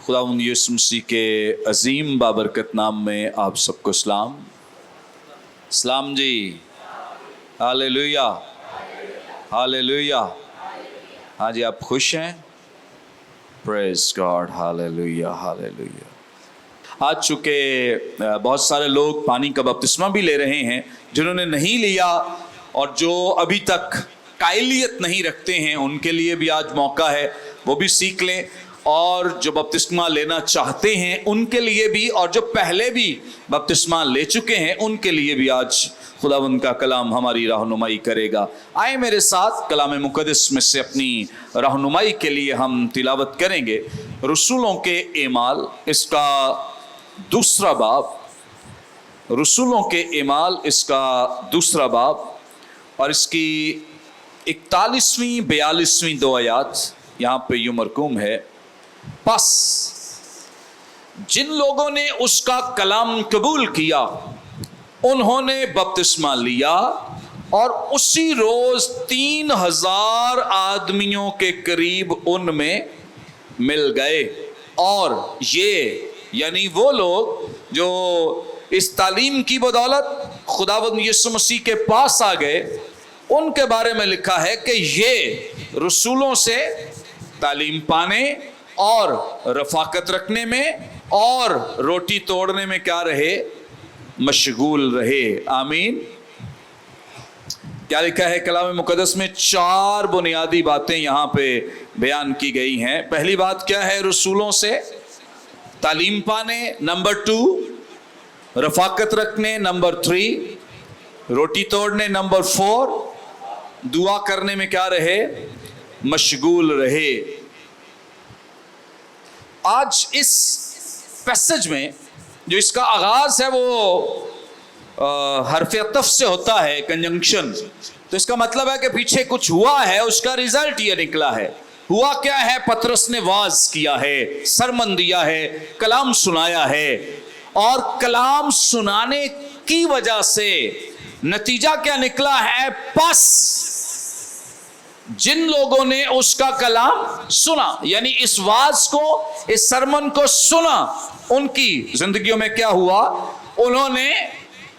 खुदावंद यीशु मसीह के अजीम बाबरकत नाम में आप सबको सलाम। सलाम जी, हालेलुया हालेलुया। हाँ जी, आप खुश हैं? Praise God, hallelujah hallelujah. आज चूँकि बहुत सारे लोग पानी का बपतिस्मा भी ले रहे हैं, जिन्होंने नहीं लिया और जो अभी तक कायलियत नहीं रखते हैं, उनके लिए भी आज मौका है, वो भी सीख लें। और जो बपतिस्मा लेना चाहते हैं उनके लिए भी, और जो पहले भी बपतिस्मा ले चुके हैं उनके लिए भी आज खुदावंद का कलाम हमारी रहनुमाई करेगा। आए मेरे साथ कलाम मुक़द्दस में से अपनी रहनुमाई के लिए हम तिलावत करेंगे रसूलों के एमाल, इसका दूसरा बाब, रसूलों के एमाल इसका दूसरा बाब, और इसकी 41वीं 42वीं दो आयात यहाँ पे यूं मरकूम है। बस जिन लोगों ने उसका कलाम कबूल किया उन्होंने बपतिस्मा लिया, और उसी रोज 3000 आदमियों के करीब उनमें मिल गए। और ये यानी वो लोग जो इस तालीम की बदौलत खुदावंद यीशु मसीह के पास आ गए, उनके बारे में लिखा है कि ये रसूलों से तालीम पाने और रफाकत रखने में और रोटी तोड़ने में क्या रहे? मशगूल रहे। आमीन। क्या लिखा है कलाम मुक़द्दस में? 4 बुनियादी बातें यहाँ पे बयान की गई हैं। पहली बात क्या है? रसूलों से तालीम पाने। नंबर 2, रफाकत रखने। नंबर 3, रोटी तोड़ने। नंबर 4, दुआ करने में क्या रहे? मशगूल रहे। आज इस पैसेज में जो इसका आगाज है वो हरफ अतफ से होता है, कंजंक्शन। तो इसका मतलब है कि पीछे कुछ हुआ है, उसका रिजल्ट ये निकला है। हुआ क्या है? पतरस ने वाज किया है, सरमन दिया है, कलाम सुनाया है, और कलाम सुनाने की वजह से नतीजा क्या निकला है? बस जिन लोगों ने उसका कलाम सुना, यानी इस वाज को, इस सरमन को सुना, उनकी जिंदगियों में क्या हुआ? उन्होंने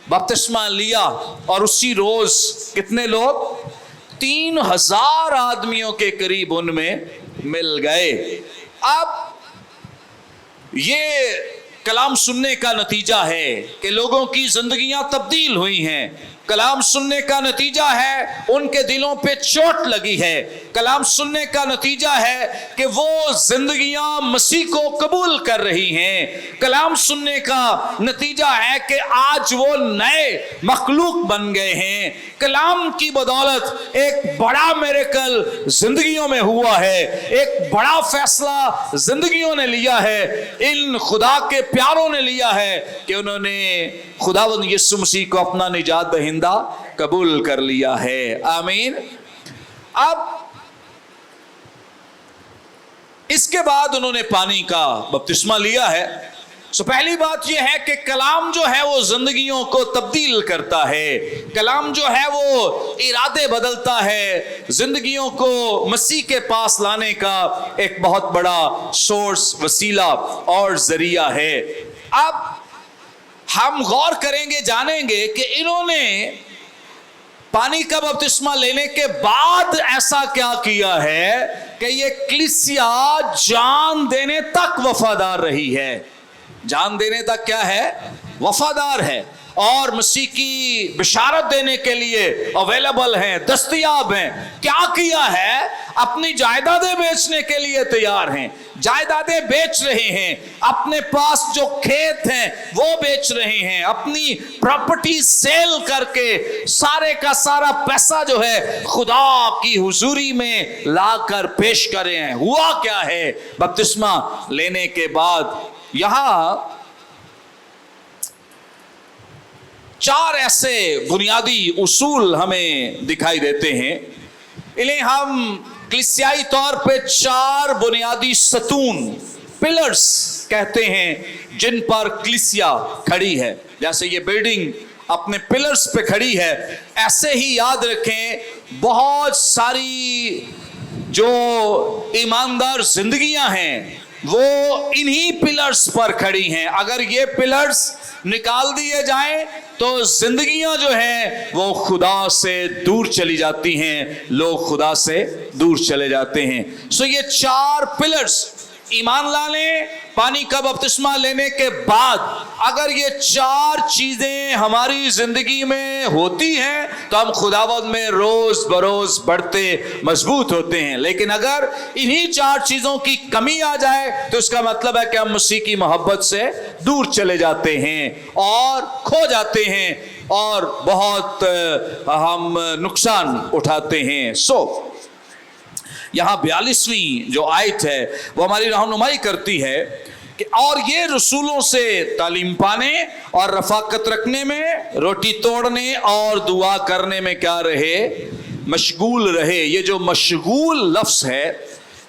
बपतिस्मा लिया, और उसी रोज कितने लोग? 3000 आदमियों के करीब उनमें मिल गए। अब ये कलाम सुनने का नतीजा है कि लोगों की जिंदगियां तब्दील हुई हैं। कलाम सुनने का नतीजा है उनके दिलों पे चोट लगी है। कलाम सुनने का नतीजा है कि वो जिंदगियां मसीह को कबूल कर रही हैं। कलाम सुनने का नतीजा है कि आज वो नए मखलूक बन गए हैं। कलाम की बदौलत एक बड़ा मिरेकल जिंदगियों में हुआ है, एक बड़ा फैसला जिंदगियों ने लिया है, इन खुदा के प्यारों ने लिया है कि उन्होंने खुदावंद यीशु मसीह को अपना निजात दहिंदा कबूल कर लिया है। आमीन। अब इसके बाद उन्होंने पानी का बपतिस्मा लिया है। तो पहली बात यह है कि कलाम जो है वो जिंदगियों को तब्दील करता है। कलाम जो है वो इरादे बदलता है, जिंदगियों को मसीह के पास लाने का एक बहुत बड़ा सोर्स, वसीला और जरिया है। अब हम गौर करेंगे, जानेंगे कि इन्होंने पानी का बपतिस्मा लेने के बाद ऐसा क्या किया है कि ये कलीसिया जान देने तक वफादार रही है। जान देने तक क्या है? वफादार है, और मसीह की बिशारत देने के लिए अवेलेबल हैं, दस्तयाब हैं। क्या किया है? अपनी जायदादें बेचने के लिए तैयार हैं, जायदादें बेच रहे हैं, अपने पास जो खेत हैं वो बेच रहे हैं, अपनी प्रॉपर्टी सेल करके सारे का सारा पैसा जो है खुदा की हुजूरी में लाकर पेश कर रहे हैं। हुआ क्या है? बपतिस्मा लेने के बाद यहां 4 ऐसे बुनियादी उसूल हमें दिखाई देते हैं। इन्हें हम कलीसियाई तौर पे 4 बुनियादी सतून, पिलर्स कहते हैं, जिन पर कलीसिया खड़ी है। जैसे ये बिल्डिंग अपने पिलर्स पे खड़ी है, ऐसे ही याद रखें बहुत सारी जो ईमानदार जिंदगियां हैं वो इन्हीं पिलर्स पर खड़ी हैं। अगर ये पिलर्स निकाल दिए जाएं तो जिंदगियां जो हैं वो खुदा से दूर चली जाती हैं, लोग खुदा से दूर चले जाते हैं। सो ये 4 पिलर्स, ईमान लाने, पानी का बपतिस्मा लेने के बाद अगर ये 4 चीजें हमारी जिंदगी में होती हैं तो हम खुदावंद में रोज बरोज बढ़ते मजबूत होते हैं। लेकिन अगर इन्हीं 4 चीजों की कमी आ जाए तो इसका मतलब है कि हम मसीह की मोहब्बत से दूर चले जाते हैं और खो जाते हैं और बहुत हम नुकसान उठाते हैं। यहाँ 42वीं जो आयत है वो हमारी रहनुमाई करती है कि और ये रसूलों से तालीम पाने और रफाकत रखने में, रोटी तोड़ने और दुआ करने में क्या रहे, मशगूल रहे। ये जो मशगूल लफ्ज़ है,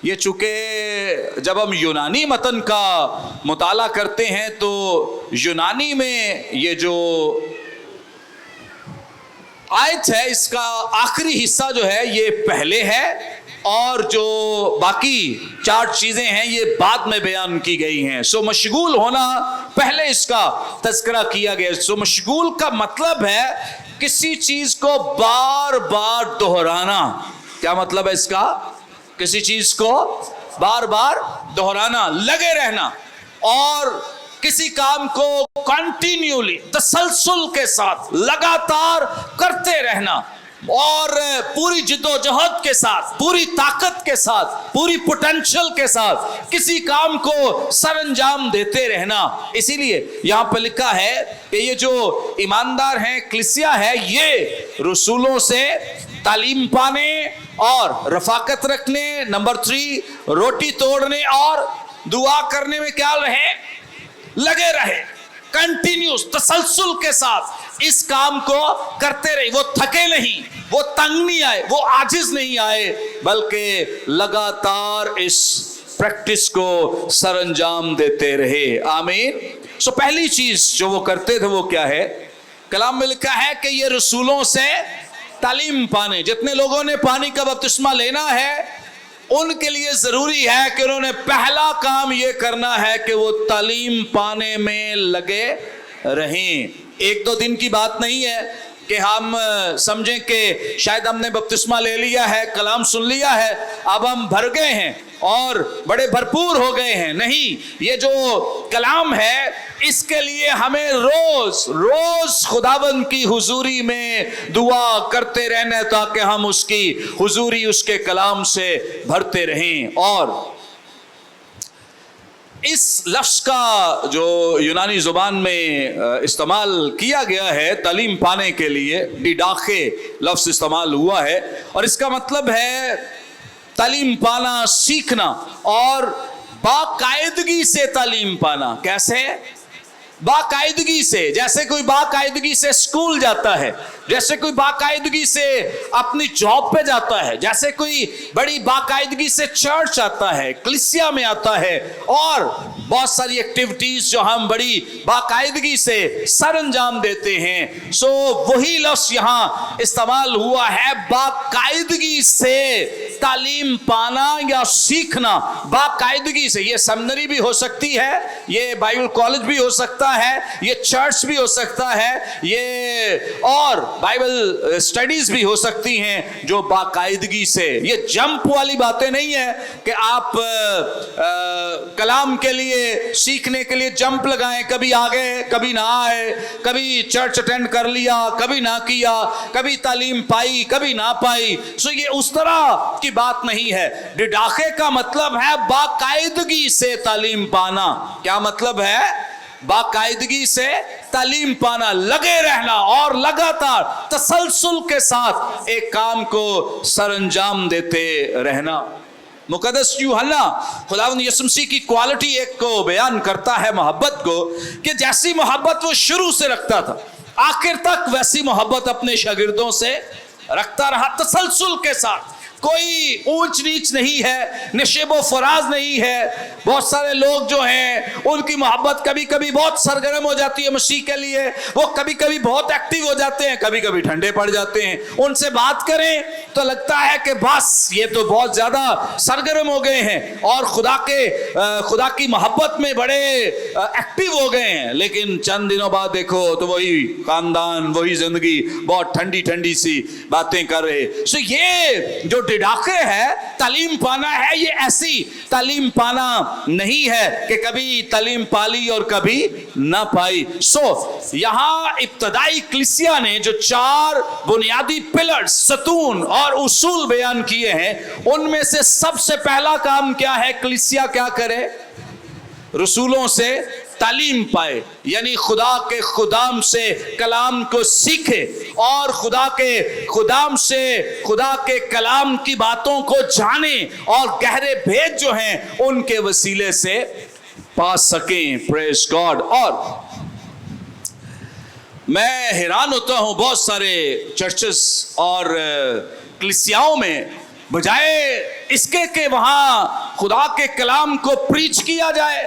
ये चूँकि जब हम यूनानी मतन का मुताला करते हैं तो यूनानी में ये जो आयत है इसका आखिरी हिस्सा जो है ये पहले है और जो बाकी 4 चीजें हैं ये बाद में बयान की गई हैं। सो मशगूल होना पहले इसका तज़किरा किया गया। सो मशगूल का मतलब है किसी चीज को बार बार दोहराना। क्या मतलब है इसका? किसी चीज को बार बार दोहराना, लगे रहना और किसी काम को कंटिन्यूली, तसलसल के साथ लगातार करते रहना और पूरी जिद्दोजहद के साथ, पूरी ताकत के साथ, पूरी पोटेंशियल के साथ किसी काम को सरअंजाम देते रहना। इसीलिए यहाँ पर लिखा है कि ये जो ईमानदार हैं, कलीसिया है, ये रसूलों से तालीम पाने और रफाकत रखने, नंबर 3 रोटी तोड़ने और दुआ करने में क्या रहे, लगे रहे, कंटिन्यूस तसलसल के साथ इस काम को करते रहे। वो थके नहीं, वो तंग नहीं आए, वो आजिज नहीं आए, बल्कि लगातार इस प्रैक्टिस को सरअंजाम देते रहे। आमीन। सो पहली चीज जो वो करते थे वो क्या है? कलाम में लिखा है कि ये रसूलों से तालीम पाने। जितने लोगों ने पानी का बपतिस्मा लेना है उनके लिए जरूरी है कि उन्होंने पहला काम ये करना है कि वो तालीम पाने में लगे रहें। 1-2 दिन की बात नहीं है कि हम समझें कि शायद हमने बपतिस्मा ले लिया है, कलाम सुन लिया है, अब हम भर गए हैं और बड़े भरपूर हो गए हैं। नहीं, ये जो कलाम है इसके लिए हमें रोज रोज खुदावंद की हुजूरी में दुआ करते रहना ताकि हम उसकी हुजूरी, उसके कलाम से भरते रहें। और इस लफ्ज़ का जो यूनानी ज़ुबान में इस्तेमाल किया गया है तालीम पाने के लिए, डिडाखे लफ्ज़ इस्तेमाल हुआ है और इसका मतलब है तालीम पाना, सीखना और बाकायदगी से तालीम पाना। कैसे? बाकायदगी से। जैसे कोई बाकायदगी से स्कूल जाता है, जैसे कोई बाकायदगी से अपनी जॉब पे जाता है, जैसे कोई बड़ी बाकायदगी से चर्च आता है, कलीसिया में आता है और बहुत सारी एक्टिविटीज जो हम बड़ी बाकायदगी से सरअंजाम देते हैं। सो वही लफ्ज़ यहाँ इस्तेमाल हुआ है, बाकायदगी से तालीम पाना या सीखना। बाकायदगी से, ये सेमिनरी भी हो सकती है, ये बाइबल कॉलेज भी हो सकता है, ये चर्च भी हो सकता है, ये और बाइबल स्टडीज भी हो सकती हैं जो बाकायदगी से। ये जंप वाली बातें नहीं है कि आप कलाम के लिए, सीखने के लिए जंप लगाएं, कभी आगे कभी ना आए, कभी चर्च अटेंड कर लिया कभी ना किया, कभी तालीम पाई कभी ना पाई। सो ये उस तरह की बात नहीं है। डिडाखे का मतलब है बाकायदगी से तालीम पाना। क्या मतलब है? बाकायदगी से तालीम पाना, लगे रहना और लगातार तसलसल के साथ एक काम को सरअंजाम देते रहना। मुकद्दस यूहन्ना खुदावंद यीशु मसीह की क्वालिटी एक को बयान करता है, मोहब्बत को, कि जैसी मोहब्बत वो शुरू से रखता था आखिर तक वैसी मोहब्बत अपने शागिर्दों से रखता रहा, तसलसल के साथ कोई ऊंच नीच नहीं है, नशेबो फराज नहीं है। बहुत सारे लोग जो हैं उनकी मोहब्बत कभी कभी बहुत सरगर्म हो जाती है मसीह के लिए, वो कभी कभी बहुत एक्टिव हो जाते हैं, कभी कभी ठंडे पड़ जाते हैं। उनसे बात करें तो लगता है कि बस ये तो बहुत ज्यादा सरगर्म हो गए हैं और खुदा की मोहब्बत में बड़े एक्टिव हो गए हैं, लेकिन चंद दिनों बाद देखो तो वही खानदान, वही जिंदगी, बहुत ठंडी ठंडी सी बातें कर रहे। सो ये जो डिडाके है तालीम पाना है, ये ऐसी तालीम पाना नहीं है कि कभी तालीम पाली और कभी ना पाई। सो यहां इब्तदाई कलीसिया ने जो 4 बुनियादी पिलर्स, सतून और उसूल बयान किए हैं, उनमें से सबसे पहला काम क्या है? कलीसिया क्या करे? रसूलों से तालीम पाए, यानी खुदा के खुदाम से कलाम को सीखे और खुदा के कलाम की बातों को जाने और गहरे भेद जो हैं उनके वसीले से पा सकें। Praise God. और मैं हैरान होता हूं, बहुत सारे चर्चेस और कलीसियाओं में बजाय इसके कि वहां खुदा के कलाम को प्रीच किया जाए,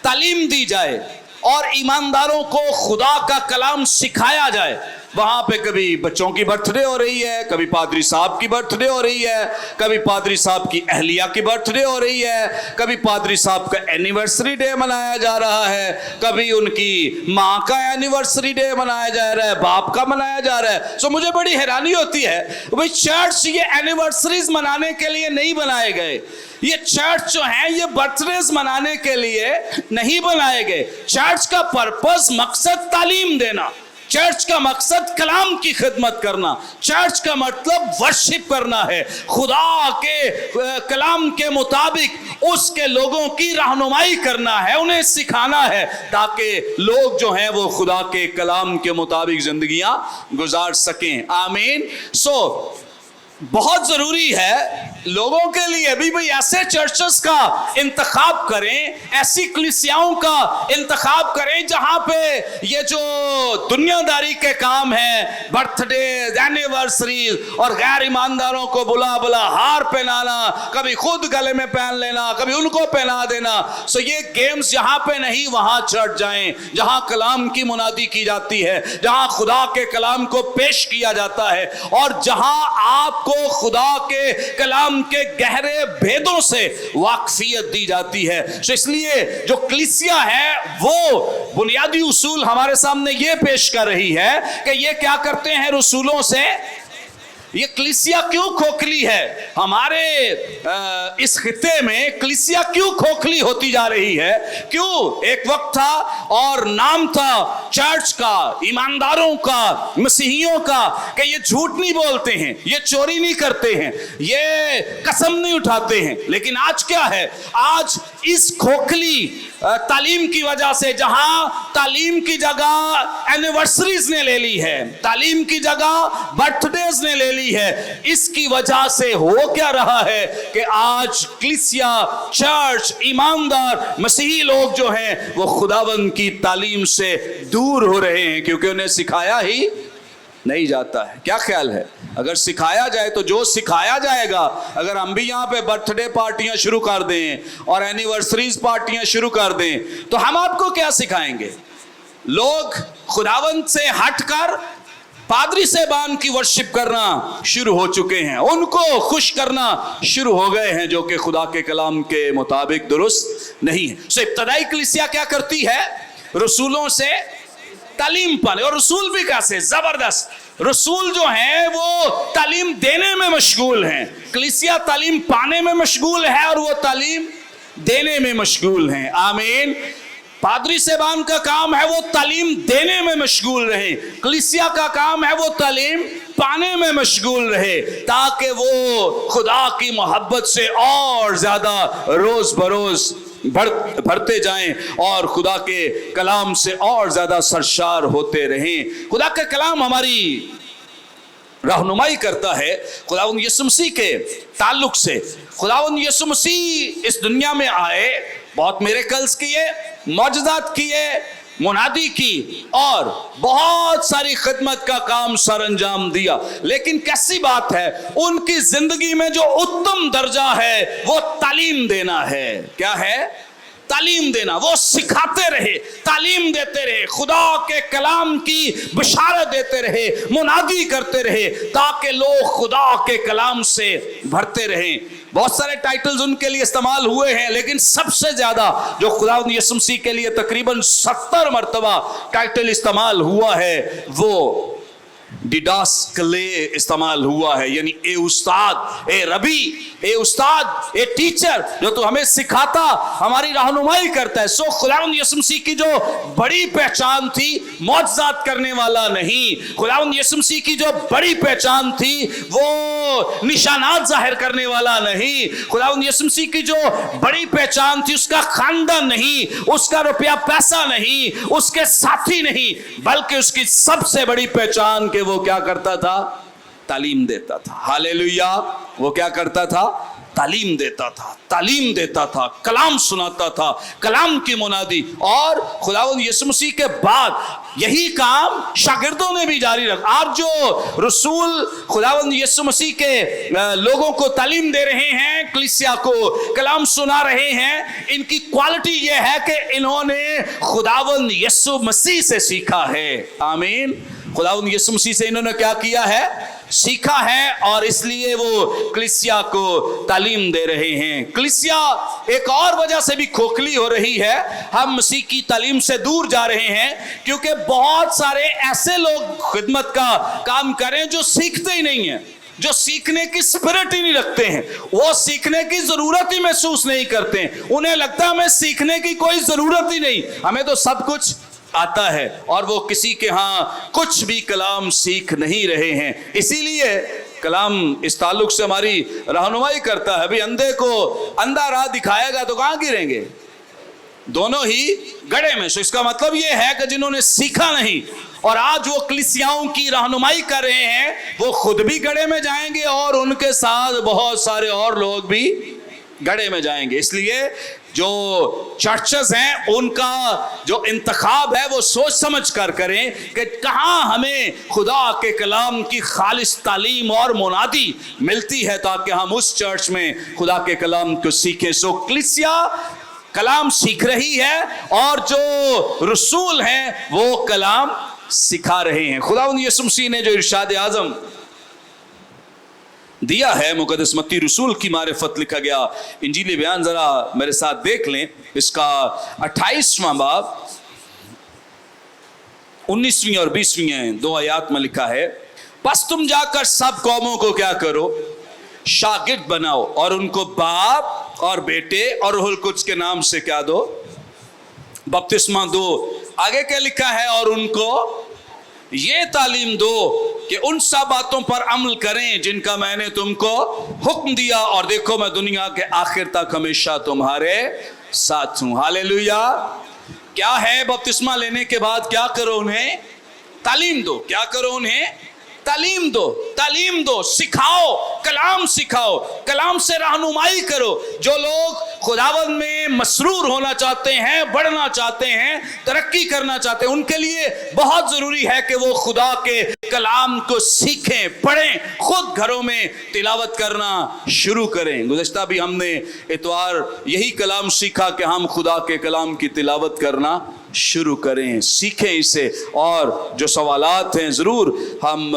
तालीम दी जाए और ईमानदारों को खुदा का कलाम सिखाया जाए, वहां पे कभी बच्चों की बर्थडे हो रही है, कभी पादरी साहब की बर्थडे हो रही है, कभी पादरी साहब की अहलिया की बर्थडे हो रही है, कभी पादरी साहब का एनिवर्सरी डे मनाया जा रहा है, कभी उनकी माँ का एनिवर्सरी डे मनाया जा रहा है, बाप का मनाया जा रहा है। सो मुझे बड़ी हैरानी होती है, भाई चर्च ये एनिवर्सरीज मनाने के लिए नहीं बनाए गए, ये चर्च जो है ये बर्थडेज मनाने के लिए नहीं बनाए गए। चर्च का पर्पस, मकसद तालीम देना, चर्च का मकसद कलाम की खिदमत करना, चर्च का मतलब वर्शिप करना है, खुदा के कलाम के मुताबिक उसके लोगों की रहनुमाई करना है, उन्हें सिखाना है, ताकि लोग जो हैं वो खुदा के कलाम के मुताबिक जिंदगियां गुजार सकें। आमीन। सो बहुत जरूरी है लोगों के लिए भी भाई ऐसे चर्चेस का इंतखाब करें, ऐसी कलीसियाओं का इंतखाब करें जहां पे ये जो दुनियादारी के काम है, बर्थडे, एनिवर्सरी और गैर ईमानदारों को बुला बुला हार पहनाना, कभी खुद गले में पहन लेना, कभी उनको पहना देना, सो ये गेम्स जहां पे नहीं वहां चर्च जाएं, जहां कलाम की मुनादी की जाती है, जहां खुदा के कलाम को पेश किया जाता है और जहां आपको खुदा के कलाम के गहरे भेदों से वाकफियत दी जाती है। तो इसलिए जो कलीसिया है वो बुनियादी उसूल हमारे सामने ये पेश कर रही है कि ये क्या करते हैं रसूलों से। ये कलीसिया क्यों खोखली है? हमारे इस खित्ते में कलीसिया क्यों खोखली होती जा रही है? क्यों? एक वक्त था और नाम था चर्च का, ईमानदारों का, मसीहियों का, कि ये झूठ नहीं बोलते हैं, ये चोरी नहीं करते हैं, ये कसम नहीं उठाते हैं। लेकिन आज क्या है? आज इस खोखली तालीम की वजह से, जहां तालीम की जगह एनिवर्सरीज ने ले ली है, तालीम की जगह बर्थडेज ने ले ली है, इसकी वजह से हो क्या रहा है कि आज कलीसिया, चर्च, ईमानदार मसीही लोग जो हैं वो खुदावंद की तालीम से दूर हो रहे हैं, क्योंकि उन्हें सिखाया ही नहीं जाता है। क्या ख्याल है? अगर सिखाया जाए तो जो सिखाया जाएगा, अगर हम भी यहाँ पे बर्थडे पार्टियां शुरू कर दें और एनिवर्सरीज पार्टियां शुरू कर दें तो हम आपको क्या सिखाएंगे? लोग खुदावंद से हटकर पादरी साहबान की वर्शिप करना शुरू हो चुके हैं, उनको खुश करना शुरू हो गए हैं, जो कि खुदा के कलाम के मुताबिक दुरुस्त नहीं है। सो इब्तदाई कलीसिया क्या करती है? रसूलों से तालीम पाने, और रसूल भी कैसे जबरदस्त, रसूल जो हैं वो तालीम देने में मशगूल हैं। कलीसिया तालीम पाने में मशगूल है और वो तालीम देने में मशगूल हैं। आमीन। पादरी साहबान का काम है वो तालीम देने में मशगूल रहे, कलीसिया का काम है वो तालीम पाने में मशगूल रहे, ताकि वो खुदा की मोहब्बत से और ज्यादा रोज बरोज बढ़ते जाएं और खुदा के कलाम से और ज्यादा सरशार होते रहें। खुदा का कलाम हमारी रहनुमाई करता है खुदावंद यीशु मसीह के ताल्लुक से। खुदावंद यीशु मसीह इस दुनिया में आए, बहुत मिरेकल्स किए, मौजज़ात किए, मुनादी की और बहुत सारी खिदमत का काम सर अंजाम दिया। लेकिन कैसी बात है, उनकी जिंदगी में जो उत्तम दर्जा है वो तालीम देना है। क्या है? तालीम देना। वो सिखाते रहे, तालीम देते रहे, खुदा के कलाम की बशारत देते रहे, मुनादी करते रहे, ताकि लोग खुदा के कलाम से भरते रहें। बहुत सारे टाइटल्स उनके लिए इस्तेमाल हुए हैं, लेकिन सबसे ज्यादा जो खुदा यीशु मसीह के लिए तकरीबन 70 मरतबा टाइटल इस्तेमाल हुआ है वो डिडास्कले इस्तेमाल हुआ है, यानी ए उस्ताद, ए रबी, ए उस्ताद, ए टीचर, जो तो हमें सिखाता, हमारी रहनुमाई करता है। सो खुदावंद यीशु मसीह की जो बड़ी पहचान थी, मौजज़ात करने वाला नहीं। खुदावंद यीशु मसीह की जो बड़ी पहचान थी वो निशानात जाहिर करने वाला नहीं। खुदावंद यीशु मसीह की जो बड़ी पहचान थी उसका खानदान नहीं, उसका रुपया पैसा नहीं, उसके साथी नहीं, बल्कि उसकी सबसे बड़ी पहचान के वो क्या करता था? तालीम देता था। हालेलुया। वो क्या करता था? तालीम देता था, तालीम देता था, कलाम सुनाता था, कलाम की मुनादी। और खुदावंद यीशु मसीह के बाद यही काम शागिर्दों ने भी जारी रखा। आज जो रसूल खुदावंद यीशु मसीह के लोगों को तालीम दे रहे हैं, कलीसिया को कलाम सुना रहे हैं, इनकी क्वालिटी यह है कि इन्होंने खुदावंद यीशु मसीह से सीखा है। आमीन। खुदावंद यीशु मसीह से इन्होंने क्या किया है? सीखा है, और इसलिए वो कलीसिया को तालीम दे रहे हैं। कलीसिया एक और वजह से भी खोखली हो रही है। हम मसीह की तालीम से दूर जा रहे हैं क्योंकि बहुत सारे ऐसे लोग खिदमत का काम करें जो सीखते ही नहीं है, जो सीखने की स्पिरिट ही नहीं रखते हैं, वो सीखने की जरूरत ही महसूस नहीं करते हैं। उन्हें लगता है हमें सीखने की कोई जरूरत ही नहीं, हमें तो सब कुछ आता है, और वो किसी के यहाँ कुछ भी कलाम सीख नहीं रहे हैं। इसीलिए कलाम इस ताल्लुक से हमारी रहनुमाई करता है। अभी अंधे को अंधा राह दिखाएगा तो कहाँ गिरेंगे? दोनों ही गड्ढे में। तो इसका मतलब ये है कि जिन्होंने सीखा नहीं और आज वो कलीसियाओं की रहनुमाई कर रहे हैं, वो खुद भी गड्ढे में जाएंगे और उनके साथ बहुत सारे और लोग भी गड्ढे में जाएंगे। इसलिए जो चर्चेस हैं उनका जो इंतखाब है वो सोच समझ कर करें कि कहाँ हमें खुदा के कलाम की खालिस तालीम और मुनादी मिलती है, ताकि हम उस चर्च में खुदा के कलाम को सीखें। सो कलीसिया कलाम सीख रही है और जो रसूल हैं वो कलाम सिखा रहे हैं। खुदावंद यीशु मसीह ने जो इरशाद आज़म दिया है, मुक़द्दस मत्ती रसूल की मारिफत लिखा गया इंजीली बयान, जरा मेरे साथ देख लें। इसका 28वां बाब 19वीं और 20वीं 2 आयत में लिखा है, बस तुम जाकर सब कौमों को क्या करो? शागिर्द बनाओ और उनको बाप और बेटे और रूहुल कुद्स के नाम से क्या दो? बपतिस्मा दो। आगे क्या लिखा है? और उनको ये तालीम दो कि उन सब बातों पर अमल करें जिनका मैंने तुमको हुक्म दिया, और देखो मैं दुनिया के आखिर तक हमेशा तुम्हारे साथ हूं। हालेलुया। क्या है? बपतिस्मा लेने के बाद क्या करो? उन्हें तालीम दो। क्या करो? उन्हें तालीम दो, तालीम दो, सिखाओ, कलाम सिखाओ, कलाम से रहनुमाई करो। जो लोग खुदावंद में मसरूर होना चाहते हैं, बढ़ना चाहते हैं, तरक्की करना चाहते हैं, उनके लिए बहुत जरूरी है कि वो खुदा के कलाम को सीखें, पढ़ें, खुद घरों में तिलावत करना शुरू करें। गुज़श्ता भी हमने इतवार यही कलाम सीखा कि हम खुदा के कलाम की तिलावत करना शुरू करें, सीखें इसे। और जो सवालात हैं ज़रूर हम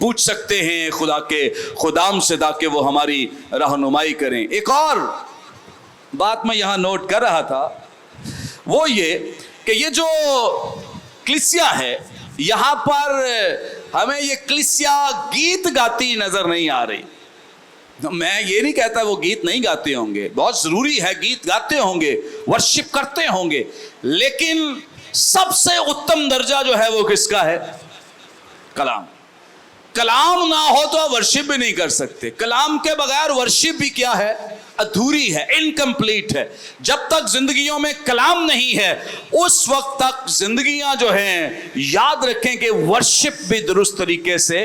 पूछ सकते हैं खुदा के खुदाम से, ताकि वो हमारी रहनुमाई करें। एक और बात मैं यहाँ नोट कर रहा था, वो ये कि ये जो कलीसिया है, यहाँ पर हमें ये कलीसिया गीत गाती नज़र नहीं आ रही। मैं ये नहीं कहता वो गीत नहीं गाते होंगे, बहुत ज़रूरी है, गीत गाते होंगे, वर्शिप करते होंगे, लेकिन सबसे उत्तम दर्जा जो है वो किसका है? कलाम। कलाम ना हो तो वर्शिप भी नहीं कर सकते। कलाम के बगैर वर्शिप भी क्या है? अधूरी है, इनकम्प्लीट है। जब तक जिंदगियों में कलाम नहीं है, उस वक्त तक जिंदगियां जो हैं, याद रखें कि वर्शिप भी दुरुस्त तरीके से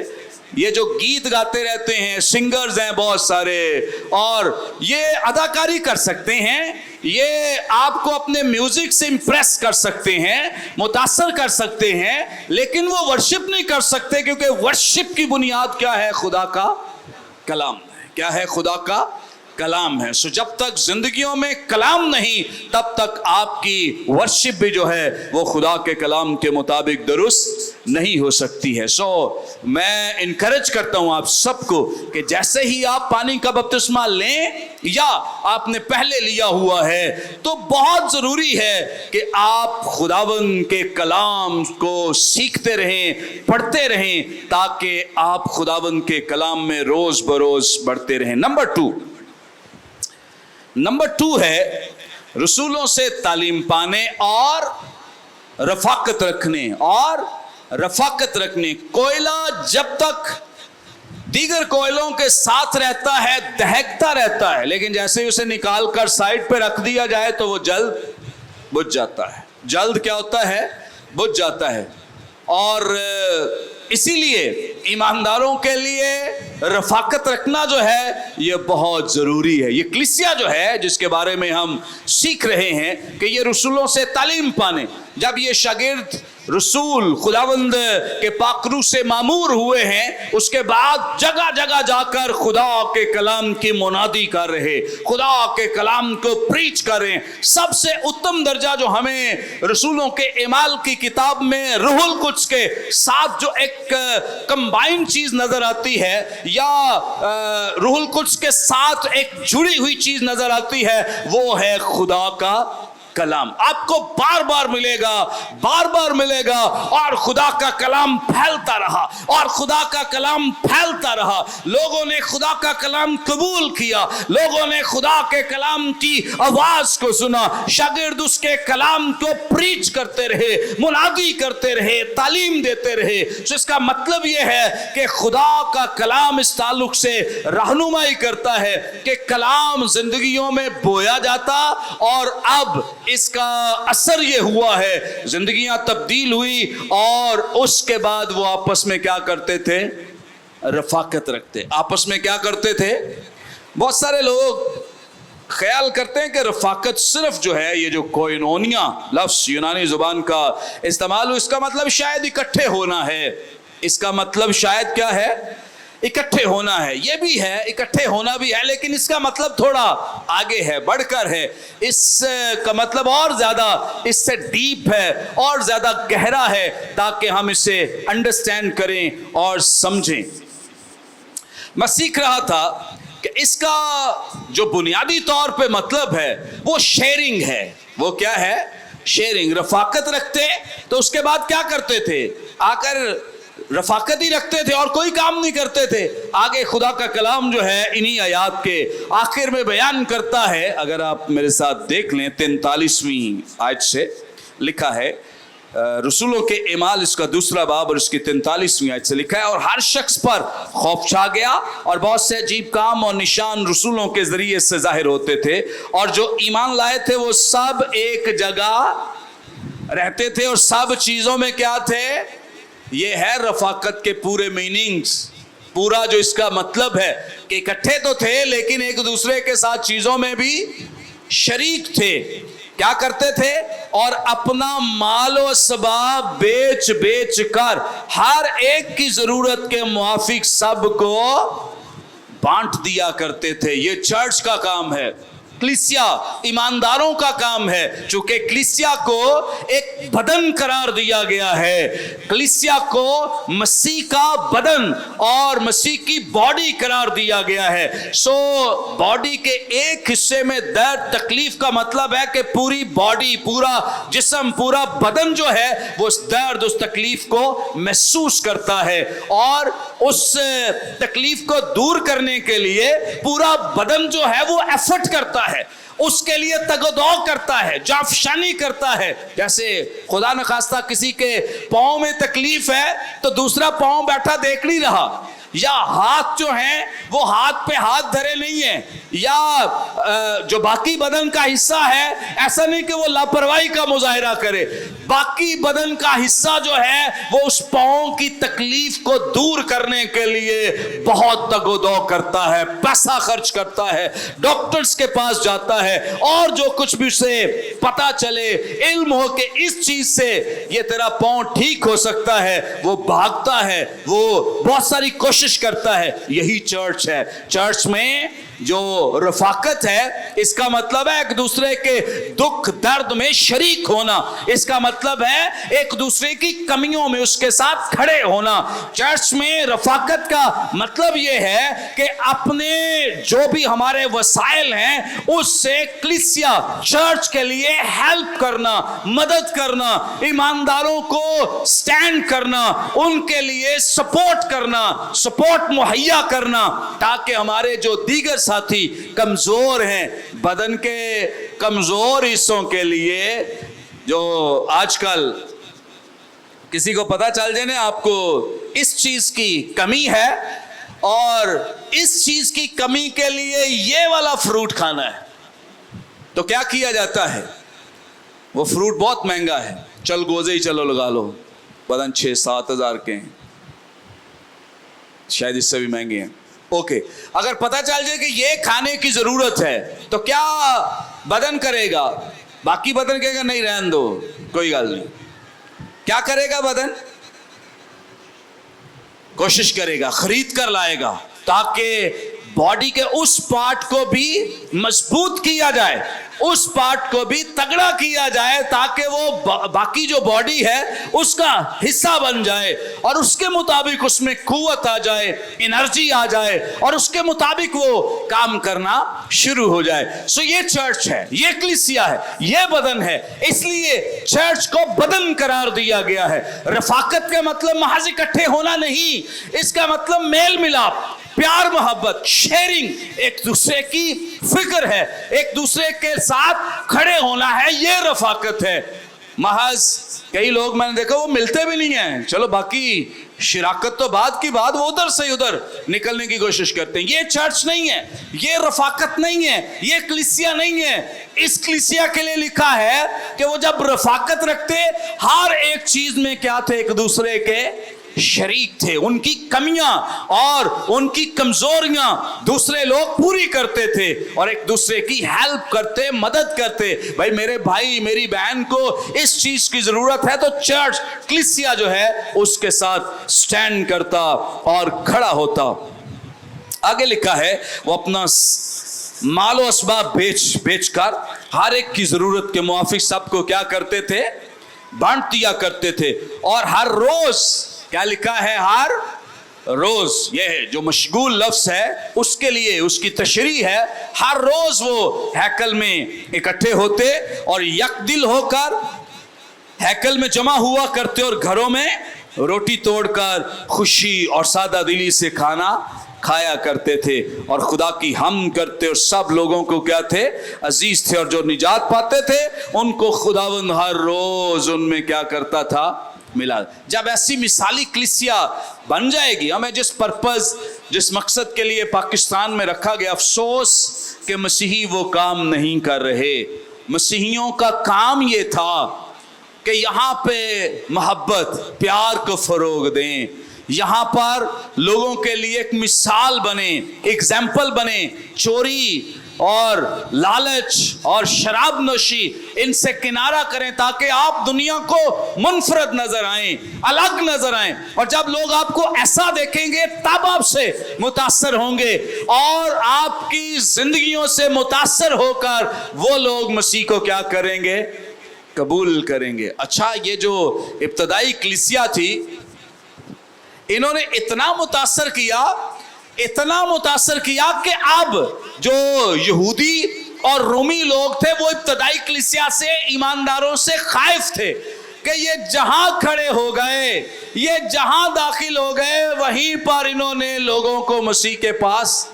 یہ جو گیت گاتے رہتے ہیں، سنگرز ہیں بہت سارے، اور یہ اداکاری کر سکتے ہیں، یہ آپ کو اپنے میوزک سے امپریس کر سکتے ہیں، متاثر کر سکتے ہیں، لیکن وہ ورشپ نہیں کر سکتے، کیونکہ ورشپ کی بنیاد کیا ہے؟ خدا کا کلام ہے۔ کیا ہے؟ خدا کا کلام ہے۔ سو جب تک زندگیوں میں کلام نہیں، تب تک آپ کی ورشپ بھی جو ہے وہ خدا کے کلام کے مطابق درست نہیں ہو سکتی ہے۔ سو میں انکریج کرتا ہوں آپ سب کو کہ جیسے ہی آپ پانی کا بپتسمہ لیں یا آپ نے پہلے لیا ہوا ہے، تو بہت ضروری ہے کہ آپ خداوند کے کلام کو سیکھتے رہیں، پڑھتے رہیں، تاکہ آپ خداوند کے کلام میں روز بروز بڑھتے رہیں۔ نمبر 2 ہے رسولوں سے تعلیم پانے اور رفاقت رکھنے۔ کوئلہ جب تک دیگر کوئلوں کے ساتھ رہتا ہے دہکتا رہتا ہے، لیکن جیسے ہی اسے نکال کر سائڈ پہ رکھ دیا جائے تو وہ جلد بجھ جاتا ہے۔ جلد کیا ہوتا ہے؟ بجھ جاتا ہے۔ اور اسی لیے ایمانداروں کے لیے رفاقت رکھنا جو ہے یہ بہت ضروری ہے۔ یہ کلیسیا جو ہے جس کے بارے میں ہم سیکھ رہے ہیں کہ یہ رسولوں سے تعلیم پانے، جب یہ شاگرد رسول خداوند کے پاک روح سے معمور ہوئے ہیں، اس کے بعد جگہ جگہ جا کر خدا کے کلام کی منادی کر رہے، خدا کے کلام کو پریچ کر رہے ہیں۔ سب سے اتم درجہ جو ہمیں رسولوں کے اعمال کی کتاب میں روح القدس کے ساتھ جو ایک کمبائن چیز نظر آتی ہے، یا روح القدس کے ساتھ ایک جڑی ہوئی چیز نظر آتی ہے، وہ ہے خدا کا کلام۔ آپ کو بار بار ملے گا اور خدا کا کلام پھیلتا رہا، اور خدا کا کلام پھیلتا رہا۔ لوگوں نے خدا کا کلام قبول کیا، لوگوں نے خدا کے کلام کی آواز کو سنا، شاگرد اس کے کلام کو پریچ کرتے رہے، منادی کرتے رہے، تعلیم دیتے رہے۔ جس کا مطلب یہ ہے کہ خدا کا کلام اس تعلق سے رہنمائی کرتا ہے کہ کلام زندگیوں میں بویا جاتا، اور اب اس کا اثر یہ ہوا ہے، زندگیاں تبدیل ہوئی، اور اس کے بعد وہ آپس میں کیا کرتے تھے؟ رفاقت رکھتے۔ آپس میں کیا کرتے تھے؟ بہت سارے لوگ خیال کرتے ہیں کہ رفاقت صرف جو ہے یہ جو کوئنونیا لفظ یونانی زبان کا استعمال ہو، اس کا مطلب شاید اکٹھے ہونا ہے۔ اس کا مطلب شاید کیا ہے؟ اکٹھے ہونا ہے۔ یہ بھی ہے، اکٹھے ہونا بھی ہے، لیکن اس کا مطلب تھوڑا آگے ہے، بڑھ کر ہے۔ اس کا مطلب اور زیادہ اس سے ڈیپ ہے، اور زیادہ گہرا ہے، تاکہ ہم اسے انڈرسٹینڈ کریں اور سمجھیں۔ میں سیکھ رہا تھا کہ اس کا جو بنیادی طور پہ مطلب ہے وہ شیئرنگ ہے۔ وہ کیا ہے؟ شیئرنگ۔ رفاقت رکھتے تو اس کے بعد کیا کرتے تھے؟ آ کر رفاقت ہی رکھتے تھے اور کوئی کام نہیں کرتے تھے۔ آگے خدا کا کلام جو ہے انہی آیات کے آخر میں بیان کرتا ہے، اگر آپ میرے ساتھ دیکھ لیں 43ویں آیت سے لکھا ہے، رسولوں کے اعمال اس کا 2 باب اور اس کی 43ویں آیت سے لکھا ہے، اور ہر شخص پر خوف چھا گیا، اور بہت سے عجیب کام اور نشان رسولوں کے ذریعے سے ظاہر ہوتے تھے، اور جو ایمان لائے تھے وہ سب ایک جگہ رہتے تھے، اور سب چیزوں میں کیا تھے؟ یہ ہے رفاقت کے پورے میننگز، پورا جو اس کا مطلب ہے کہ اکٹھے تو تھے لیکن ایک دوسرے کے ساتھ چیزوں میں بھی شریک تھے۔ کیا کرتے تھے؟ اور اپنا مال و اسباب بیچ کر ہر ایک کی ضرورت کے موافق سب کو بانٹ دیا کرتے تھے۔ یہ چرچ کا کام ہے، کلیسیا ایمانداروں کا کام ہے، چونکہ کلیسیا کو ایک بدن قرار دیا گیا ہے، کلیسیا کو مسیح کا بدن اور مسیح کی باڈی قرار دیا گیا ہے۔ سو باڈی کے ایک حصے میں درد تکلیف کا مطلب ہے کہ پوری باڈی، پورا جسم، پورا بدن جو ہے وہ اس درد اس تکلیف کو محسوس کرتا ہے، اور اس تکلیف کو دور کرنے کے لیے پورا بدن جو ہے وہ ایفرٹ کرتا ہے، اس کے لیے تگ و دو کرتا ہے، جافشانی کرتا ہے۔ جیسے خدا نخواستہ کسی کے پاؤں میں تکلیف ہے تو دوسرا پاؤں بیٹھا دیکھ نہیں رہا، یا ہاتھ جو ہیں وہ ہاتھ پہ ہاتھ دھرے نہیں ہیں، یا جو باقی بدن کا حصہ ہے ایسا نہیں کہ وہ لاپرواہی کا مظاہرہ کرے، باقی بدن کا حصہ جو ہے وہ اس پاؤں کی تکلیف کو دور کرنے کے لیے بہت تگ و دو کرتا ہے، پیسہ خرچ کرتا ہے، ڈاکٹرز کے پاس جاتا ہے، اور جو کچھ بھی اسے پتا چلے، علم ہو کہ اس چیز سے یہ تیرا پاؤں ٹھیک ہو سکتا ہے، وہ بھاگتا ہے، وہ بہت ساری کوشش کرتا ہے۔ یہی چرچ ہے۔ چرچ میں جو رفاقت ہے اس کا مطلب ہے ایک دوسرے کے دکھ درد میں شریک ہونا، اس کا مطلب ہے ایک دوسرے کی کمیوں میں اس کے ساتھ کھڑے ہونا۔ چرچ میں رفاقت کا مطلب یہ ہے کہ اپنے جو بھی ہمارے وسائل ہیں اس سے کلیسیا چرچ کے لیے ہیلپ کرنا، مدد کرنا، ایمانداروں کو سٹینڈ کرنا، ان کے لیے سپورٹ کرنا، سپورٹ مہیا کرنا، تاکہ ہمارے جو دیگر ساتھی کمزور ہیں، بدن کے کمزور حصوں کے لیے، جو آج کل کسی کو پتا چل جائے نا آپ کو اس چیز کی کمی ہے اور اس چیز کی کمی کے لیے یہ والا فروٹ کھانا ہے، تو کیا کیا جاتا ہے؟ وہ فروٹ بہت مہنگا ہے، چل گوزے ہی چلو لگا لو، بدن 6-7 ہزار کے ہیں، شاید اس سے بھی مہنگے ہیں۔ اوکے، اگر پتا چل جائے کہ یہ کھانے کی ضرورت ہے تو کیا بدن کرے گا؟ باقی بدن کہے گا نہیں رہن دو، کوئی گل نہیں۔ کیا کرے گا بدن؟ کوشش کرے گا، خرید کر لائے گا، تاکہ باڈی کے اس پارٹ کو بھی مضبوط کیا جائے، اس پارٹ کو بھی تگڑا کیا جائے، تاکہ وہ باقی جو باڈی ہے اس کا حصہ بن جائے اور اس کے مطابق اس میں قوت آ جائے، انرجی آ جائے اور اس کے مطابق وہ کام کرنا شروع ہو جائے۔ سو یہ چرچ ہے، یہ کلیسیا ہے، یہ بدن ہے، اس لیے چرچ کو بدن قرار دیا گیا ہے۔ رفاقت کا مطلب محض اکٹھے ہونا نہیں، اس کا مطلب میل ملاپ، پیار، محبت، شیئرنگ، ایک دوسرے کی فکر ہے، ایک دوسرے کے ساتھ کھڑے ہونا ہے، یہ رفاقت ہے۔ محض کئی لوگ میں نے دیکھا وہ ملتے بھی نہیں ہیں، چلو باقی شراکت تو بعد کی بات، وہ ادھر سے ادھر نکلنے کی کوشش کرتے ہیں۔ یہ چرچ نہیں ہے، یہ رفاقت نہیں ہے، یہ کلیسیا نہیں ہے۔ اس کلیسیا کے لیے لکھا ہے کہ وہ جب رفاقت رکھتے ہر ایک چیز میں کیا تھے؟ ایک دوسرے کے شریک تھے، ان کی کمیاں اور ان کی کمزوریاں دوسرے لوگ پوری کرتے تھے اور ایک دوسرے کی ہیلپ کرتے، مدد کرتے۔ بھائی میرے بھائی میری بہن کو اس چیز کی ضرورت ہے تو چرچ کلیسیا جو ہے اس کے ساتھ سٹینڈ کرتا اور کھڑا ہوتا۔ آگے لکھا ہے وہ اپنا مال و اسباب بیچ کر ہر ایک کی ضرورت کے موافق سب کو کیا کرتے تھے؟ بانٹ دیا کرتے تھے، اور ہر روز کیا لکھا ہے؟ ہر روز، یہ جو مشغول لفظ ہے اس کے لیے اس کی تشریح ہے، ہر روز وہ ہیکل میں اکٹھے ہوتے اور یک دل ہو کر ہیکل میں جمع ہوا کرتے اور گھروں میں روٹی توڑ کر خوشی اور سادہ دلی سے کھانا کھایا کرتے تھے اور خدا کی حمد کرتے، اور سب لوگوں کو کیا تھے؟ عزیز تھے، اور جو نجات پاتے تھے ان کو خداوند ہر روز ان میں کیا کرتا تھا؟ ملا۔ جب ایسی مثالی کلیسیا بن جائے گی، ہمیں جس مقصد کے لیے پاکستان میں رکھا گیا، افسوس کہ مسیحی وہ کام نہیں کر رہے۔ مسیحیوں کا کام یہ تھا کہ یہاں پہ محبت، پیار کو فروغ دیں، یہاں پر لوگوں کے لیے ایک مثال بنے، ایگزامپل بنے۔ چوری اور لالچ اور شراب نوشی ان سے کنارہ کریں، تاکہ آپ دنیا کو منفرد نظر آئیں، الگ نظر آئیں، اور جب لوگ آپ کو ایسا دیکھیں گے تب آپ سے متاثر ہوں گے، اور آپ کی زندگیوں سے متاثر ہو کر وہ لوگ مسیح کو کیا کریں گے؟ قبول کریں گے۔ اچھا، یہ جو ابتدائی کلیسیا تھی انہوں نے اتنا متاثر کیا کہ اب جو یہودی اور رومی لوگ تھے وہ ابتدائی کلیسیا سے، ایمانداروں سے خائف تھے کہ یہ جہاں کھڑے ہو گئے، یہ جہاں داخل ہو گئے، وہیں پر انہوں نے لوگوں کو مسیح کے پاس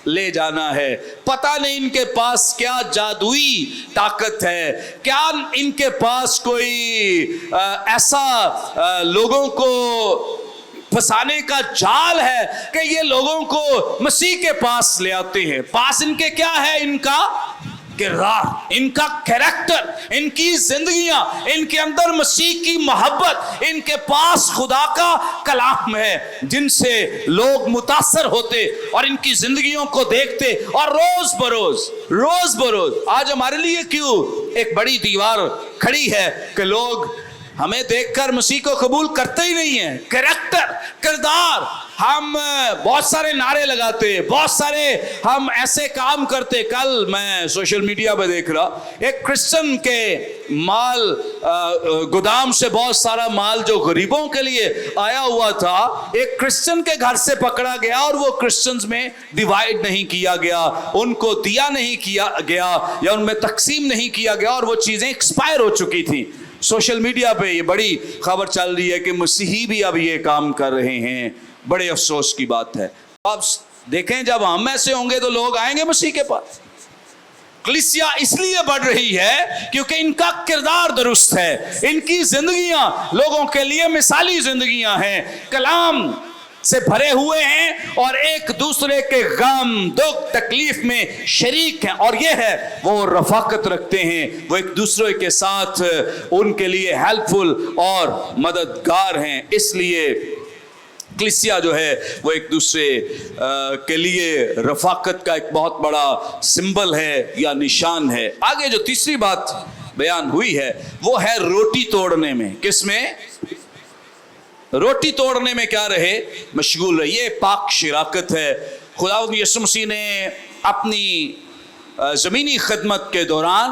لے جانا ہے۔ پتہ نہیں ان کے پاس کیا جادوئی طاقت ہے، کیا ان کے پاس کوئی ایسا لوگوں کو फंसाने का जाल है कि ये लोगों को मसीह के पास ले आते हैं। पास इनके क्या है? इनका किरदार, इनका कैरेक्टर, इनकी जिंदगियां, इनके अंदर मसीह की मोहब्बत, इनके पास खुदा का कलाम है जिनसे लोग मुतासर होते और इनकी जिंदगियों को देखते और रोज बरोज आज हमारे लिए क्यों एक बड़ी दीवार खड़ी है कि लोग हमें देखकर मसीह को कबूल करते ही नहीं है। कैरेक्टर, किरदार, हम बहुत सारे नारे लगाते, बहुत सारे हम ऐसे काम करते। कल मैं सोशल मीडिया पे देख रहा, एक क्रिश्चियन के माल गोदाम से बहुत सारा माल जो गरीबों के लिए आया हुआ था, एक क्रिश्चियन के घर से पकड़ा गया और वो क्रिश्चियंस में डिवाइड नहीं किया गया, उनको दिया नहीं किया गया या उनमें तकसीम नहीं किया गया और वो चीजें एक्सपायर हो चुकी थी। सोशल मीडिया पे ये बड़ी खबर चल रही है कि मसीही भी अब ये काम कर रहे हैं। बड़े अफसोस की बात है। अब देखें, जब हम ऐसे होंगे तो लोग आएंगे मसीह के पास। कलीसिया इसलिए बढ़ रही है क्योंकि इनका किरदार दुरुस्त है, इनकी जिंदगियां लोगों के लिए मिसाली जिंदगियां हैं, कलाम से भरे हुए हैं और एक दूसरे के गम, दुख, तकलीफ में शरीक हैं। और ये है वो रफाकत रखते हैं, वो एक दूसरे के साथ उनके लिए हेल्पफुल और मददगार हैं। इसलिए कलीसिया जो है वो एक दूसरे के लिए रफाकत का एक बहुत बड़ा सिंबल है या निशान है। आगे जो तीसरी बात बयान हुई है वो है रोटी तोड़ने में। किसमें? रोटी तोड़ने में क्या रहे? मशगूल रहे। ये पाक शिराकत है। खुदावंद यीशु मसीह ने अपनी ज़मीनी खिदमत के दौरान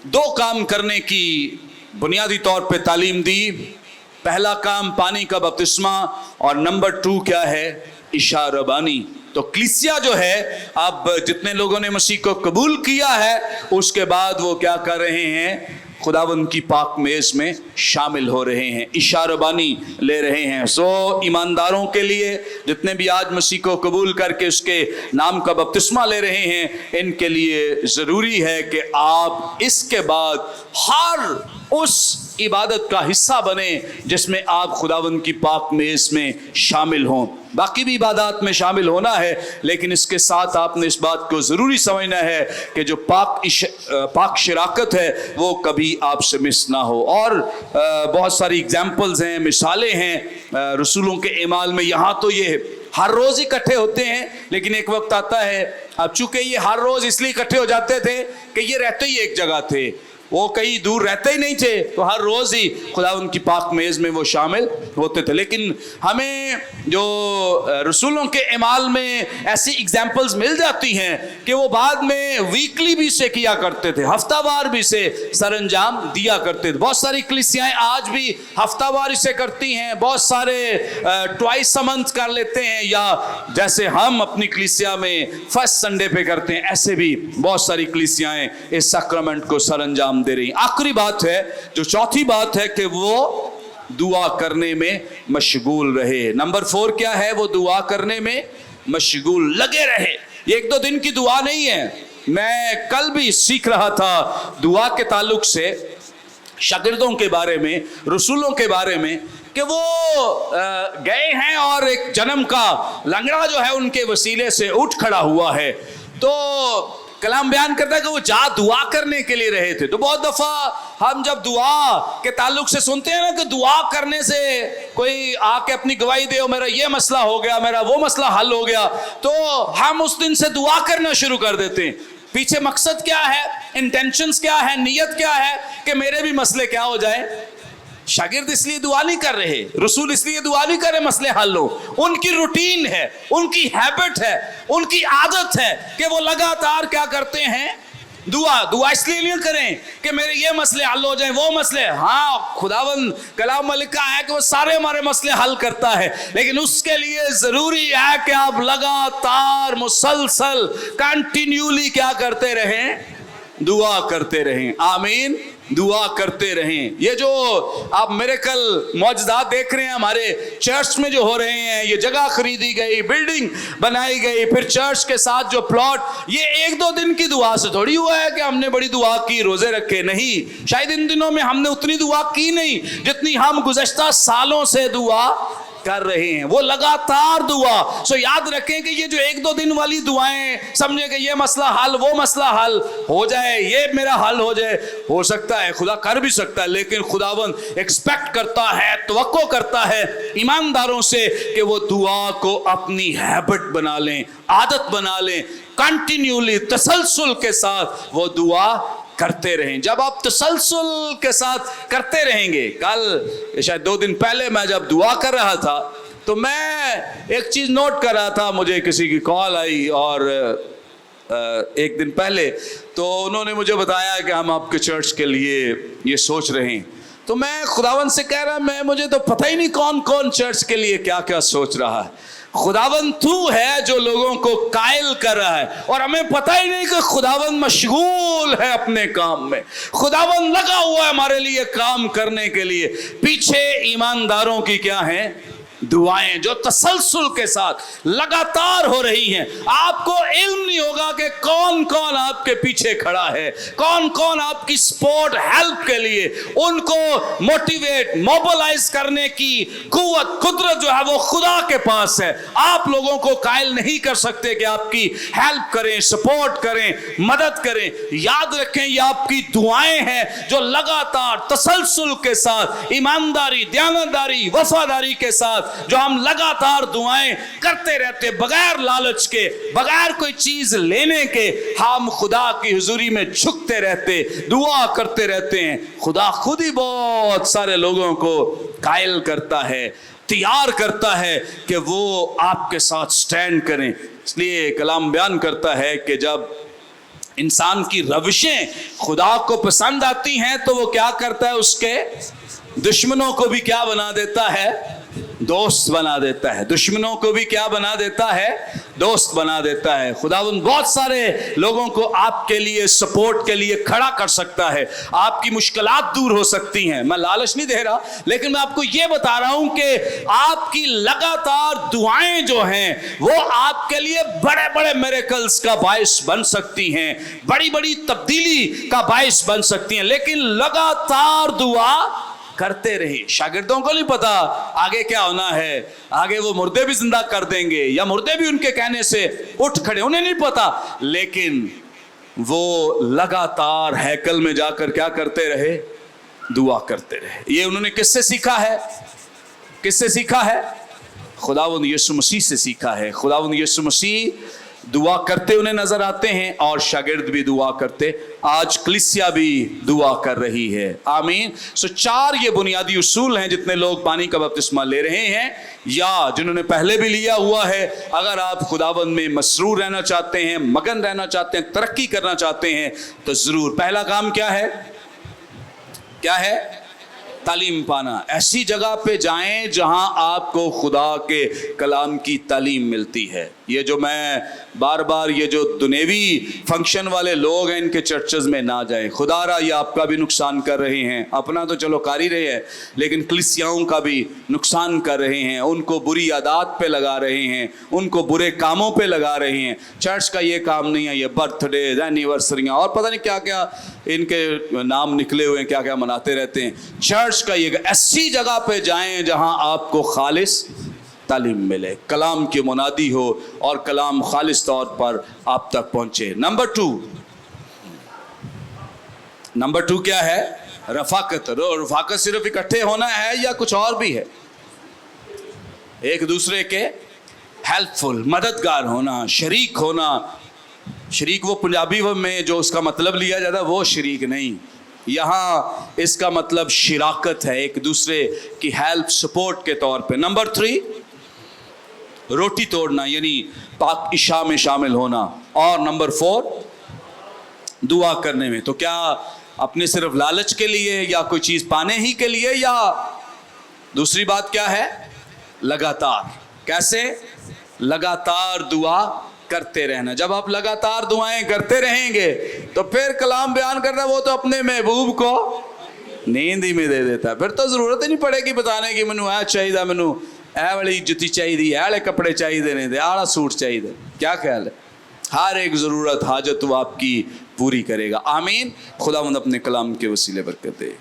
दो काम करने की बुनियादी तौर पे तालीम दी। पहला काम पानी का बपतिस्मा और नंबर 2 क्या है? इशाराबानी। तो कलीसिया जो है, अब जितने लोगों ने मसीह को कबूल किया है उसके बाद वो क्या कर रहे हैं? खुदावंद की पाक मेज में शामिल हो रहे हैं, इशाराबानी ले रहे हैं। सो ईमानदारों के लिए, जितने भी आज मसीह को कबूल करके उसके नाम का बपतिस्मा ले रहे हैं, इनके लिए ज़रूरी है कि आप इसके बाद हर उस इबादत का हिस्सा बने जिसमें आप खुदावंद की पाक मेज में शामिल हों। बाकी भी इबादत में शामिल होना है, लेकिन इसके साथ आपने इस बात को ज़रूरी समझना है कि जो पाक शिराकत है वो कभी आपसे मिस ना हो। और बहुत सारी एग्जाम्पल्स हैं, मिसालें हैं रसूलों के एमाल में। यहाँ तो ये हर रोज़ इकट्ठे होते हैं, लेकिन एक वक्त आता है, अब चूंकि ये हर रोज़ इसलिए इकट्ठे हो जाते थे कि ये रहते ही एक जगह थे, वो कहीं दूर रहते ही नहीं थे, तो हर रोज़ ही खुदा उनकी पाक मेज़ में वो शामिल होते थे। लेकिन हमें जो रसूलों के इमाल में ऐसी एग्जाम्पल्स मिल जाती हैं कि वो बाद में वीकली भी से किया करते थे, हफ्तावार भी से सरंजाम दिया करते थे। बहुत सारी कलीसियाएं आज भी हफ्तावार इसे करती हैं, बहुत सारे ट्वाइस अ मंथ कर लेते हैं, या जैसे हम अपनी कलीसिया में फर्स्ट संडे पे करते हैं, ऐसे भी बहुत सारी कलीसियाएं इस सैक्रामेंट को सरंजाम दे रही। आखिरी बात है, जो चौथी बात है, कि वो दुआ करने में मशगूल रहे। नंबर 4 क्या है? वो दुआ करने में मशगूल लगे रहे। ये एक दो दिन की दुआ नहीं है। मैं कल भी सीख रहा था दुआ के ताल्लुक से, शागिर्दों के बारे में, रसूलों के बारे में, कि वो गए हैं और एक जन्म का लंगड़ा जो है उनके वसीले से उठ खड़ा हुआ है। तो कलाम बयान करता है कि वो जा दुआ करने के लिए रहे थे। तो बहुत दफा हम जब दुआ के ताल्लुक से सुनते हैं ना कि दुआ करने से कोई आके अपनी गवाही दे, मेरा ये मसला हो गया, मेरा वो मसला हल हो गया, तो हम उस दिन से दुआ करना शुरू कर देते हैं। पीछे मकसद क्या है, इंटेंशंस क्या है, नीयत क्या है कि मेरे भी मसले क्या हो जाए। शागिर्द इसलिए दुआ नहीं कर रहे, रसूल इसलिए दुआ नहीं कर रहे मसले हल हो। उनकी रूटीन है, उनकी हैबिट है, उनकी आदत है कि वो लगातार क्या करते हैं, दुआ इसलिए नहीं करें कि मेरे ये मसले हल हो जाएं, वो मसले। हाँ, खुदावंद कलाम में लिखा है कि वो सारे हमारे मसले हल करता है, लेकिन उसके लिए जरूरी है कि आप लगातार मुसलसल कंटिन्यूली क्या करते रहें, दुआ करते रहें। आमीन, दुआ करते रहें। ये जो आप मिरेकल मौजदात देख रहे हैं हमारे चर्च में जो हो रहे हैं, ये जगह खरीदी गई, बिल्डिंग बनाई गई, फिर चर्च के साथ जो प्लॉट, ये एक दो दिन की दुआ से थोड़ी हुआ है कि हमने बड़ी दुआ की, रोजे रखे। नहीं, शायद इन दिनों में हमने उतनी दुआ की नहीं जितनी हम गुज़श्ता सालों से दुआ कर रहे हैं, वो लगातार दुआ। सो याद रखें कि ये जो 1-2 दिन वाली दुआएं, समझे कि ये मसला हल, वो मसला हल हो जाए, ये मेरा हल हो जाए, हो सकता है, खुदा कर भी सकता है, लेकिन खुदावंद एक्सपेक्ट करता है, तवक्को करता है ईमानदारों से कि वो दुआ को अपनी हैबिट बना लें, आदत बना लें, कंटिन्यूली तसलसल के साथ वो दुआ करते रहें। जब आप तसलसल के साथ करते रहेंगे, कल शायद 2 दिन पहले मैं जब दुआ कर रहा था तो मैं एक चीज नोट कर रहा था, मुझे किसी की कॉल आई और 1 दिन पहले तो उन्होंने मुझे बताया कि हम आपके चर्च के लिए ये सोच रहे हैं। तो मैं खुदावन से कह रहा, मैं मुझे तो पता ही नहीं कौन कौन चर्च के लिए क्या क्या सोच रहा है। खुदावन तू है जो लोगों को कायल कर रहा है, और हमें पता ही नहीं कि खुदावन मशगूल है अपने काम में। खुदावन लगा हुआ है हमारे लिए काम करने के लिए। पीछे ईमानदारों की क्या है? दुआएं, जो तसलसल के साथ लगातार हो रही हैं। आपको इल्म नहीं होगा कि कौन कौन आपके पीछे खड़ा है, कौन कौन आपकी सपोर्ट हेल्प के लिए, उनको मोटिवेट मोबिलाइज करने की कुव्वत कुदरत जो है वो खुदा के पास है। आप लोगों को कायल नहीं कर सकते कि आपकी हेल्प करें, सपोर्ट करें, मदद करें। याद रखें, ये आपकी दुआएं हैं जो लगातार तसलसल के साथ, ईमानदारी, दयानतदारी, वफादारी के साथ जो हम लगातार दुआएं करते रहते, बगैर लालच के, बगैर कोई चीज लेने के, हम खुदा की हुजूरी में झुकते रहते, दुआ करते रहते हैं। खुदा खुद ही बहुत सारे लोगों को कायल करता है, तैयार करता है कि वो आपके साथ स्टैंड करें। इसलिए कलाम बयान करता है कि जब इंसान की रविशें खुदा को पसंद आती हैं तो वो क्या करता है? उसके दुश्मनों को भी क्या बना देता है? दोस्त बना देता है। दुश्मनों को भी क्या बना देता है? दोस्त बना देता है। खुदावंद बहुत सारे लोगों को आपके लिए सपोर्ट के लिए खड़ा कर सकता है। आपकी मुश्किलात दूर हो सकती हैं। मैं लालच नहीं दे रहा, लेकिन मैं आपको ये बता रहा हूं कि आपकी लगातार दुआएं जो हैं वो आपके लिए बड़े बड़े मिरेकल्स का बायस बन सकती हैं, बड़ी बड़ी तब्दीली का बायस बन सकती हैं। लेकिन लगातार दुआ करते रहे। शागिर्दों को नहीं पता आगे क्या होना है, आगे वो मुर्दे भी जिंदा कर देंगे या मुर्दे भी उनके कहने से उठ खड़े, उन्हें नहीं पता, लेकिन वो लगातार हैकल में जाकर क्या करते रहे? दुआ करते रहे। ये उन्होंने किससे सीखा है? किससे सीखा है? खुदावंद यीशु मसीह से सीखा है। खुदावंद यीशु मसीह दुआ करते उन्हें नजर आते हैं और शागिर्द भी दुआ करते। आज कलीसिया भी दुआ कर रही है। आमीन। सो 4 ये बुनियादी उसूल हैं जितने लोग पानी का बपतिस्मा ले रहे हैं या जिन्होंने पहले भी लिया हुआ है। अगर आप खुदावंद में मसरूर रहना चाहते हैं, मगन रहना चाहते हैं, तरक्की करना चाहते हैं तो जरूर पहला काम क्या है? क्या है? तालीम पाना। ऐसी जगह पे जाएं जहां आपको खुदा के कलाम की तालीम मिलती है। ये जो मैं बार बार ये जो दुनियावी फंक्शन वाले लोग हैं इनके चर्चेस में ना जाएं। खुदारा ये आपका भी नुकसान कर रहे हैं। अपना तो चलो कर ही रहे हैं, लेकिन कलीसियाओं का भी नुकसान कर रहे हैं। उनको बुरी आदत पे लगा रहे हैं, उनको बुरे कामों पे लगा रहे हैं। चर्च का ये काम नहीं है, ये बर्थडे, एनिवर्सरियाँ और पता नहीं क्या क्या इनके नाम निकले हुए हैं, क्या क्या मनाते रहते हैं। चर्च का ये ऐसी जगह पे जाएं जहां आपको खालिस तालीम मिले, कलाम की मुनादी हो और कलाम खालिस तौर पर आप तक पहुंचे। नंबर 2 क्या है? रफाकत। रफाकत सिर्फ इकट्ठे होना है या कुछ और भी है? एक दूसरे के हेल्पफुल, मददगार होना, शरीक होना। शरीक वो पंजाबी में जो उसका मतलब लिया जाता है वो शरीक नहीं, यहाँ इसका मतलब शिराकत है, एक दूसरे की हेल्प सपोर्ट के तौर पे। नंबर 3 रोटी तोड़ना यानी पाक इशा में शामिल होना। और नंबर 4 दुआ करने में। तो क्या अपने सिर्फ लालच के लिए या कोई चीज पाने ही के लिए, या दूसरी बात क्या है? लगातार। कैसे? लगातार दुआ करते रहना। जब आप लगातार दुआएं करते रहेंगे तो फिर कलाम बयान करना वो तो अपने महबूब को नींद ही में दे देता है। फिर तो जरूरत ही नहीं पड़ेगी बताने की मैनू ऐ चाहिए, मैनू ऐ वाली जुत्ती चाहिए, ऐ वाले कपड़े चाहिए ने, ऐ वाला सूट चाहिए। क्या ख्याल है? हर एक ज़रूरत हाजत वो आपकी पूरी करेगा। आमीन। खुदावंद अपने कलाम के वसीले बरकत दे।